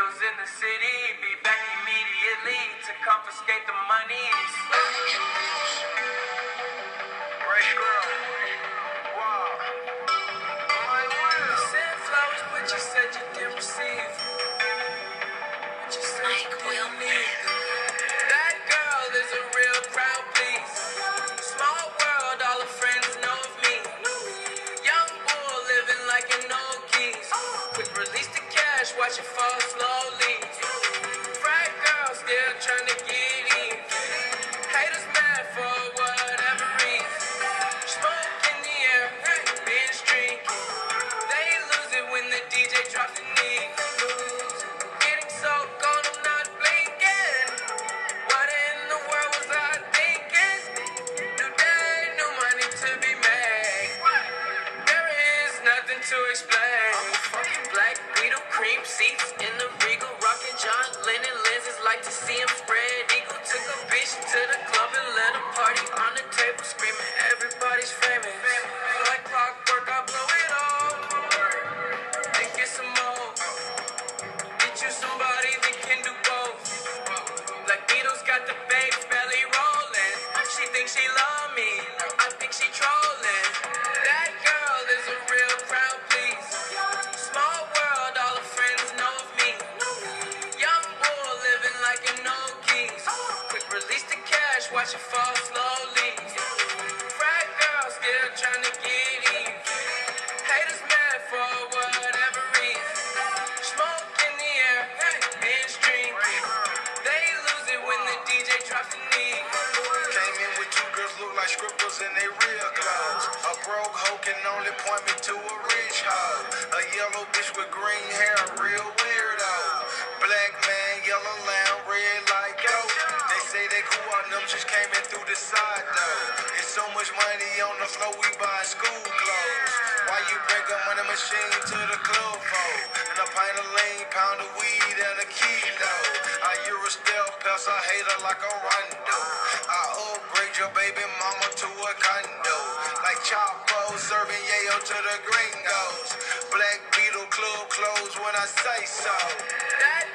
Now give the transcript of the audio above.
Beatles in the city, be back immediately to confiscate the monies. Ray Scrum. Wow. My will. Sent flowers, but you said you didn't receive. But you said you didn't need. That girl is a real crowd, please. Small world, all her friends know of me. Young bull living like an old geese. Quick release the cash, watch it fall slowly. Fried girl still trying to get in. Haters mad for whatever reason. Smoke in the air, binge drinking. They lose it when the DJ drops the knee. Getting so cold, I'm not blinking. What in the world was I thinking? New day, new money to be made. There is nothing to explain. I'm a fucking black Beetle, cream seats in the Regal, rocking John Lennon lenses, like to see him spread eagle. Took a bitch to the club and let a party on the table, screaming everybody's famous. Like clockwork, I blow it all. Then get some more. Get you somebody that can do both. Black Beatles got the bass belly rolling. She thinks she love me, I think she trolling. That girl is a real crowd, please. Small world, all her friends know of me. Young bull living like an old geese. Quick release the cash, watch it fall slowly. Fried girl still trying to get in. Haters mad for whatever reason. Smoke in the air, binge drinking. They lose it when the DJ drops the knee. Came in with two girls look like scribbles in they real clothes. A broke hoe can only point me to a rich hoe. A yellow bitch with green hair, a real weirdo. Black man, yellow lamb, red like goat. They say they cool on them, just came in through the side though. It's so much money on the floor, we buy school clothes. Why you bring a money machine to the club for? And a pint of lean, pound of weed, and a kilo. I Euro stealth pass, I hate her like a rondo. I upgrade your baby mama to a condo. Like Chapo serving yayo to the gringos. Black Beetle club closed when I say so. That